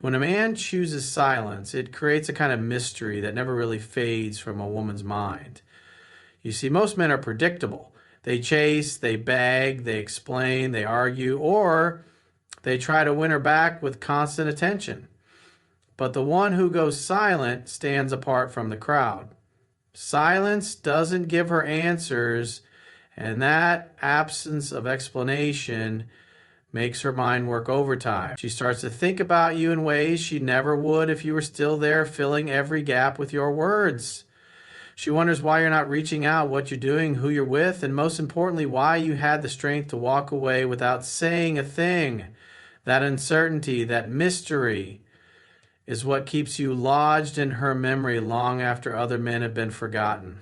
When a man chooses silence, it creates a kind of mystery that never really fades from a woman's mind. You see, most men are predictable. They chase, they beg, they explain, they argue, or they try to win her back with constant attention. But the one who goes silent stands apart from the crowd. Silence doesn't give her answers, and that absence of explanation makes her mind work overtime. She starts to think about you in ways she never would if you were still there, filling every gap with your words. She wonders why you're not reaching out, what you're doing, who you're with, and most importantly, why you had the strength to walk away without saying a thing. That uncertainty, that mystery, is what keeps you lodged in her memory long after other men have been forgotten.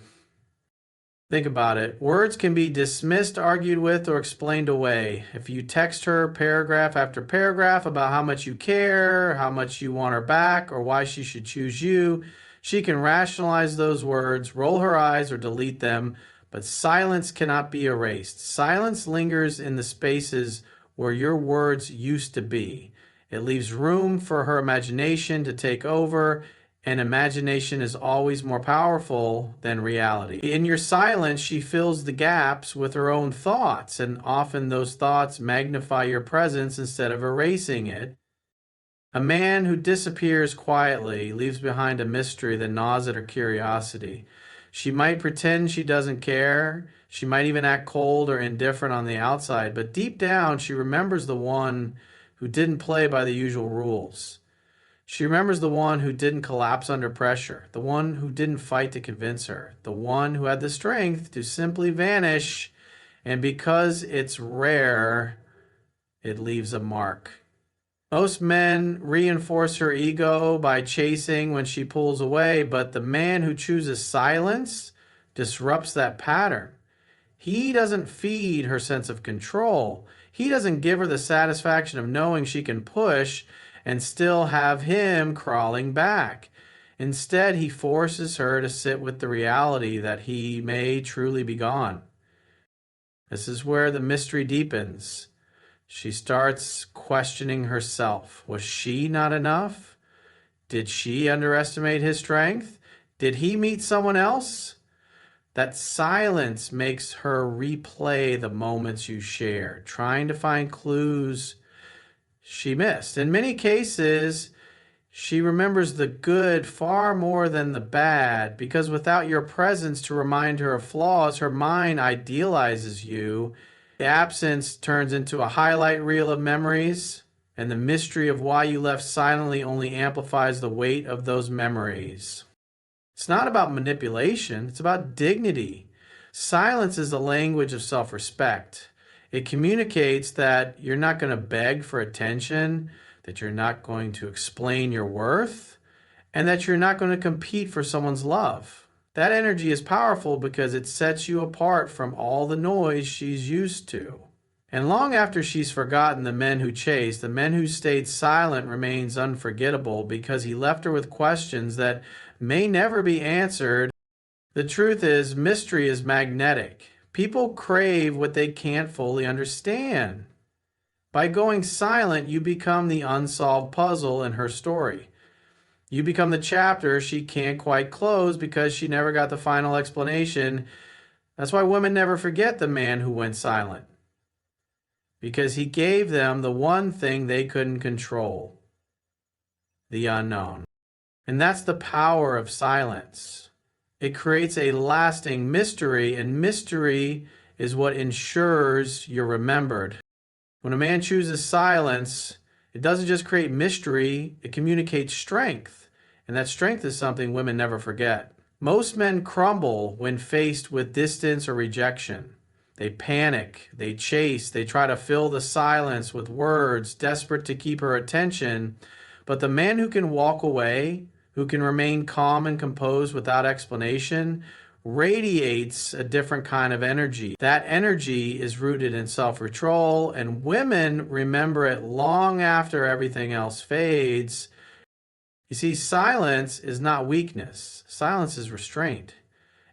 Think about it. Words can be dismissed, argued with, or explained away. If you text her paragraph after paragraph about how much you care, how much you want her back, or why she should choose you, she can rationalize those words, roll her eyes, or delete them, but silence cannot be erased. Silence lingers in the spaces where your words used to be. It leaves room for her imagination to take over, and imagination is always more powerful than reality. In your silence, she fills the gaps with her own thoughts, and often those thoughts magnify your presence instead of erasing it. A man who disappears quietly leaves behind a mystery that gnaws at her curiosity. She might pretend she doesn't care. She might even act cold or indifferent on the outside, but deep down, she remembers the one who didn't play by the usual rules. She remembers the one who didn't collapse under pressure, the one who didn't fight to convince her, the one who had the strength to simply vanish, and because it's rare, it leaves a mark. Most men reinforce her ego by chasing when she pulls away, but the man who chooses silence disrupts that pattern. He doesn't feed her sense of control. He doesn't give her the satisfaction of knowing she can push and still have him crawling back. Instead, he forces her to sit with the reality that he may truly be gone. This is where the mystery deepens. She starts questioning herself. Was she not enough? Did she underestimate his strength? Did he meet someone else? That silence makes her replay the moments you shared, trying to find clues she missed. In many cases, she remembers the good far more than the bad, because without your presence to remind her of flaws, her mind idealizes you. The absence turns into a highlight reel of memories, and the mystery of why you left silently only amplifies the weight of those memories. It's not about manipulation, it's about dignity. Silence is the language of self-respect. It communicates that you're not going to beg for attention, that you're not going to explain your worth, and that you're not going to compete for someone's love. That energy is powerful because it sets you apart from all the noise she's used to. And long after she's forgotten the men who chased, the men who stayed silent remains unforgettable because he left her with questions that may never be answered. The truth is, mystery is magnetic. People crave what they can't fully understand. By going silent, you become the unsolved puzzle in her story. You become the chapter she can't quite close because she never got the final explanation. That's why women never forget the man who went silent, because he gave them the one thing they couldn't control, the unknown. And that's the power of silence. It creates a lasting mystery, and mystery is what ensures you're remembered. When a man chooses silence, it doesn't just create mystery, it communicates strength. And that strength is something women never forget. Most men crumble when faced with distance or rejection. They panic, they chase, they try to fill the silence with words, desperate to keep her attention. But the man who can walk away, who can remain calm and composed without explanation, radiates a different kind of energy. That energy is rooted in self-control, and women remember it long after everything else fades. You see, silence is not weakness. Silence is restraint.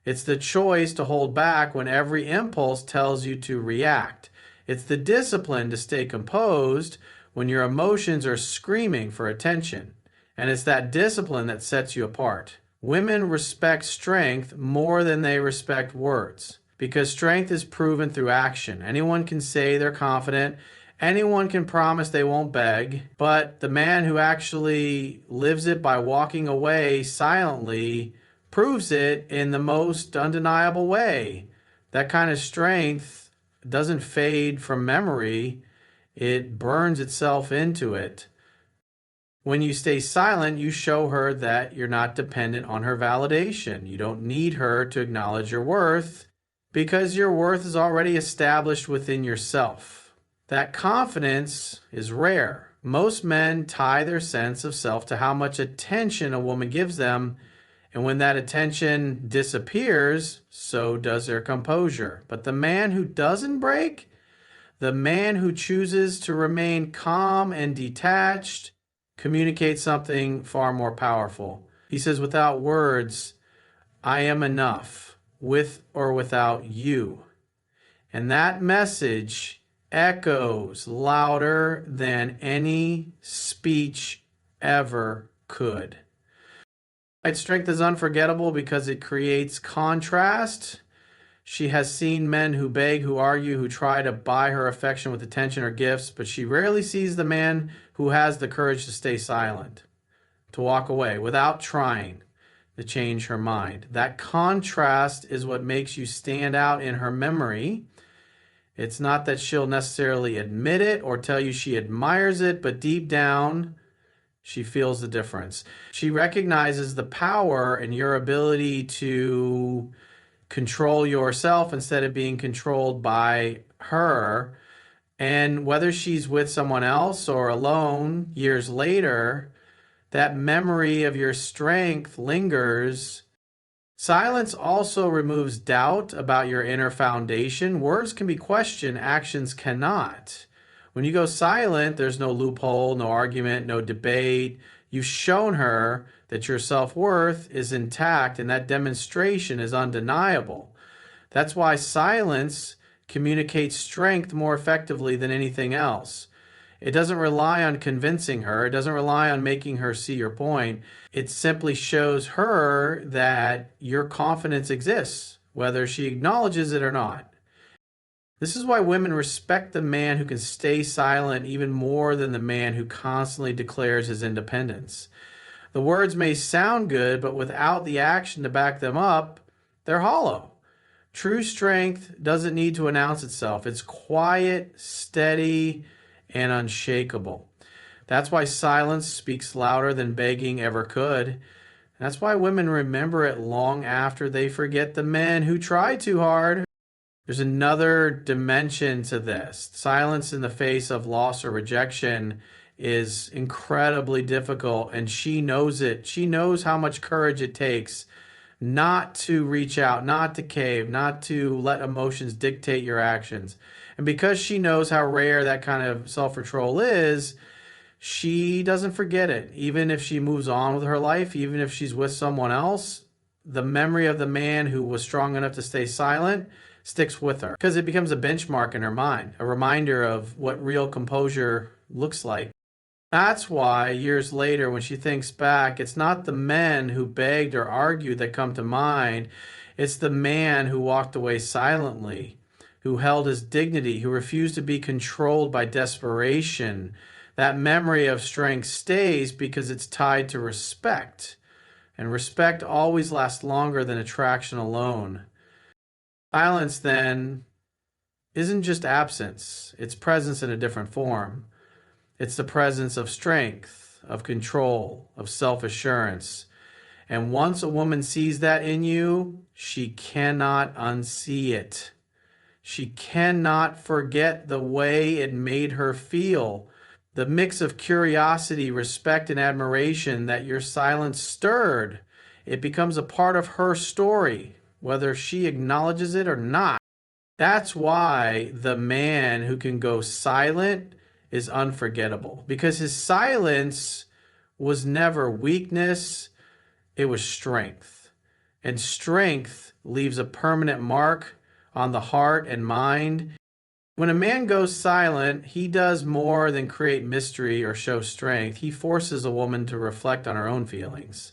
It's the choice to hold back when every impulse tells you to react. It's the discipline to stay composed when your emotions are screaming for attention. And it's that discipline that sets you apart. Women respect strength more than they respect words because strength is proven through action. Anyone can say they're confident, anyone can promise they won't beg, but the man who actually lives it by walking away silently proves it in the most undeniable way. That kind of strength doesn't fade from memory, it burns itself into it. When you stay silent, you show her that you're not dependent on her validation. You don't need her to acknowledge your worth because your worth is already established within yourself. That confidence is rare. Most men tie their sense of self to how much attention a woman gives them, and when that attention disappears, so does their composure. But the man who doesn't break, the man who chooses to remain calm and detached, communicates something far more powerful. He says, without words, I am enough, with or without you. And that message echoes louder than any speech ever could. Strength is unforgettable because it creates contrast. She has seen men who beg, who argue, who try to buy her affection with attention or gifts, but she rarely sees the man who has the courage to stay silent, to walk away without trying to change her mind. That contrast is what makes you stand out in her memory. It's not that she'll necessarily admit it or tell you she admires it, but deep down, she feels the difference. She recognizes the power in your ability to control yourself instead of being controlled by her. And whether she's with someone else or alone years later, that memory of your strength lingers. Silence also removes doubt about your inner foundation. Words can be questioned, actions cannot. When you go silent, there's no loophole, no argument, no debate. You've shown her that your self-worth is intact, and that demonstration is undeniable. That's why silence communicates strength more effectively than anything else. It doesn't rely on convincing her. It doesn't rely on making her see your point. It simply shows her that your confidence exists, whether she acknowledges it or not. This is why women respect the man who can stay silent even more than the man who constantly declares his independence. The words may sound good, but without the action to back them up, they're hollow. True strength doesn't need to announce itself. It's quiet, steady, and unshakable. That's why silence speaks louder than begging ever could. That's why women remember it long after they forget the men who tried too hard. There's another dimension to this. Silence in the face of loss or rejection is incredibly difficult, and she knows it. She knows how much courage it takes not to reach out, not to cave, not to let emotions dictate your actions. And because she knows how rare that kind of self-control is, she doesn't forget it. Even if she moves on with her life, even if she's with someone else, the memory of the man who was strong enough to stay silent sticks with her because it becomes a benchmark in her mind, a reminder of what real composure looks like. That's why years later, when she thinks back, it's not the men who begged or argued that come to mind. It's the man who walked away silently, who held his dignity, who refused to be controlled by desperation. That memory of strength stays because it's tied to respect. And respect always lasts longer than attraction alone. Silence, then, isn't just absence. It's presence in a different form. It's the presence of strength, of control, of self-assurance. And once a woman sees that in you, she cannot unsee it. She cannot forget the way it made her feel. The mix of curiosity, respect, and admiration that your silence stirred. It becomes a part of her story, whether she acknowledges it or not. That's why the man who can go silent is unforgettable, because his silence was never weakness, it was strength. And strength leaves a permanent mark on the heart and mind. When a man goes silent, he does more than create mystery or show strength. He forces a woman to reflect on her own feelings.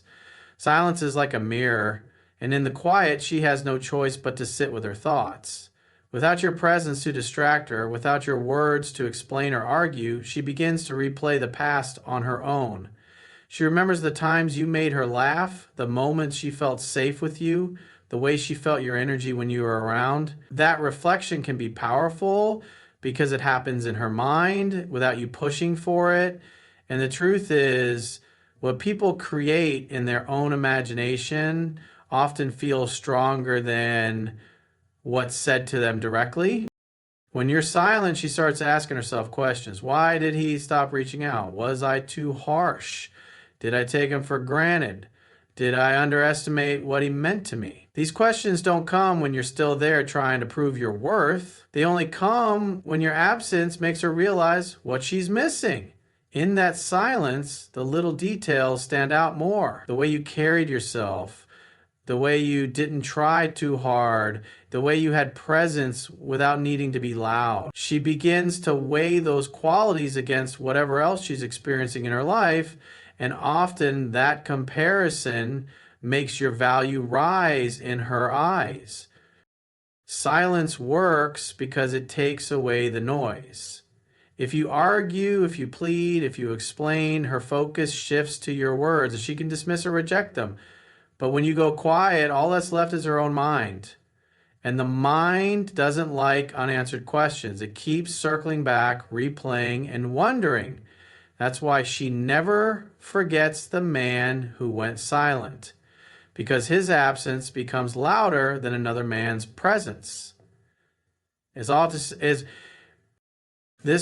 Silence is like a mirror, and in the quiet, she has no choice but to sit with her thoughts. Without your presence to distract her, without your words to explain or argue, she begins to replay the past on her own. She remembers the times you made her laugh, the moments she felt safe with you, the way she felt your energy when you were around. That reflection can be powerful because it happens in her mind without you pushing for it. And the truth is, what people create in their own imagination often feels stronger than what's said to them directly. When you're silent, she starts asking herself questions. Why did he stop reaching out? Was I too harsh? Did I take him for granted? Did I underestimate what he meant to me? These questions don't come when you're still there trying to prove your worth. They only come when your absence makes her realize what she's missing. In that silence, the little details stand out more. The way you carried yourself, the way you didn't try too hard, the way you had presence without needing to be loud. She begins to weigh those qualities against whatever else she's experiencing in her life, and often that comparison makes your value rise in her eyes. Silence works because it takes away the noise. If you argue, if you plead, if you explain, her focus shifts to your words, and she can dismiss or reject them. But when you go quiet, all that's left is her own mind. And the mind doesn't like unanswered questions. It keeps circling back, replaying, and wondering. That's why she never forgets the man who went silent, because his absence becomes louder than another man's presence. This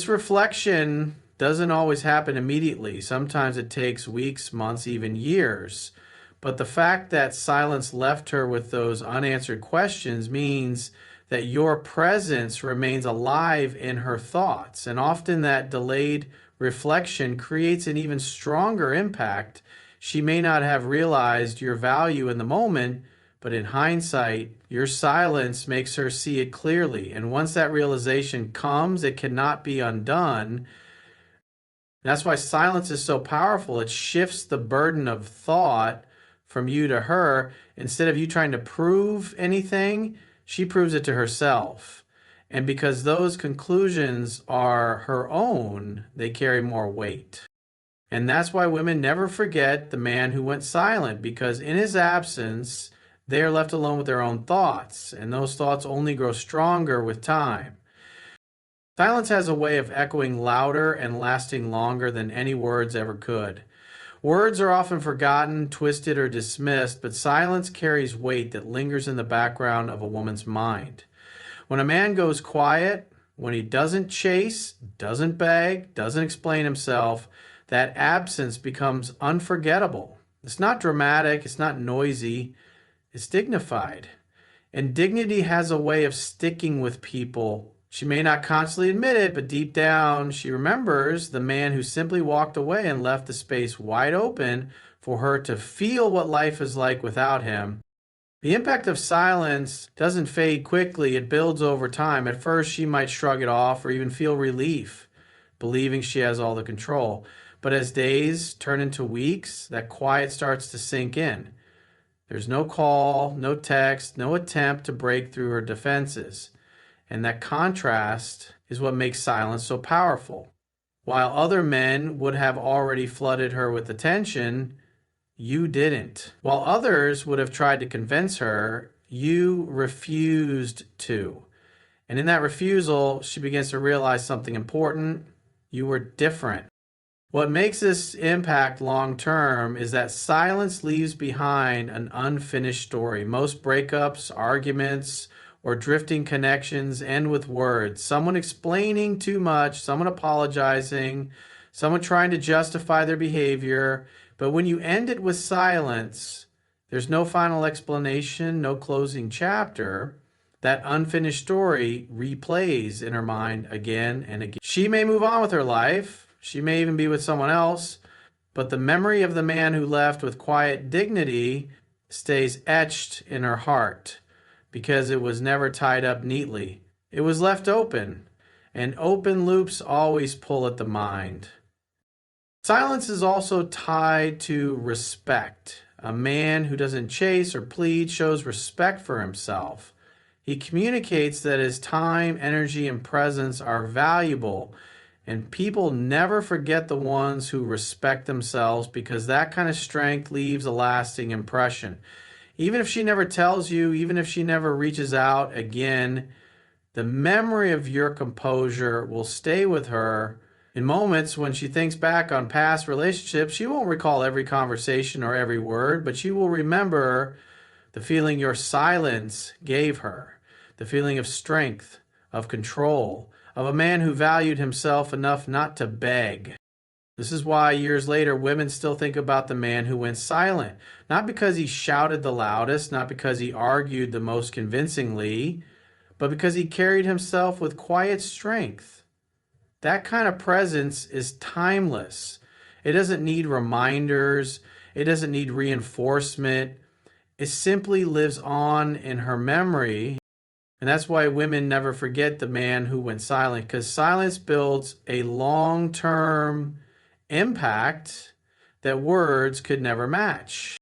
reflection doesn't always happen immediately. Sometimes it takes weeks, months, even years. But the fact that silence left her with those unanswered questions means that your presence remains alive in her thoughts. And often that delayed reflection creates an even stronger impact. She may not have realized your value in the moment, but in hindsight, your silence makes her see it clearly. And once that realization comes, it cannot be undone. That's why silence is so powerful. It shifts the burden of thought from you to her. Instead of you trying to prove anything, she proves it to herself. And because those conclusions are her own, they carry more weight. And that's why women never forget the man who went silent, because in his absence, they are left alone with their own thoughts, and those thoughts only grow stronger with time. Silence has a way of echoing louder and lasting longer than any words ever could. Words are often forgotten, twisted, or dismissed, but silence carries weight that lingers in the background of a woman's mind. When a man goes quiet, when he doesn't chase, doesn't beg, doesn't explain himself, that absence becomes unforgettable. It's not dramatic, it's not noisy, it's dignified. And dignity has a way of sticking with people. She may not constantly admit it, but deep down, she remembers the man who simply walked away and left the space wide open for her to feel what life is like without him. The impact of silence doesn't fade quickly, it builds over time. At first, she might shrug it off or even feel relief, believing she has all the control. But as days turn into weeks, that quiet starts to sink in. There's no call, no text, no attempt to break through her defenses. And that contrast is what makes silence so powerful. While other men would have already flooded her with attention, you didn't. While others would have tried to convince her, you refused to. And in that refusal, she begins to realize something important. You were different. What makes this impact long term is that silence leaves behind an unfinished story. Most breakups, arguments, or drifting connections end with words. Someone explaining too much, someone apologizing, someone trying to justify their behavior. But when you end it with silence, there's no final explanation, no closing chapter. That unfinished story replays in her mind again and again. She may move on with her life. She may even be with someone else, but the memory of the man who left with quiet dignity stays etched in her heart because it was never tied up neatly. It was left open. and open loops always pull at the mind. Silence is also tied to respect. A man who doesn't chase or plead shows respect for himself. He communicates that his time, energy, and presence are valuable, and people never forget the ones who respect themselves because that kind of strength leaves a lasting impression. Even if she never tells you, even if she never reaches out again, the memory of your composure will stay with her. In moments when she thinks back on past relationships, she won't recall every conversation or every word, but she will remember the feeling your silence gave her, the feeling of strength, of control, of a man who valued himself enough not to beg. This is why years later, women still think about the man who went silent, not because he shouted the loudest, not because he argued the most convincingly, but because he carried himself with quiet strength. That kind of presence is timeless. It doesn't need reminders. It doesn't need reinforcement. It simply lives on in her memory. And that's why women never forget the man who went silent, because silence builds a long-term impact that words could never match.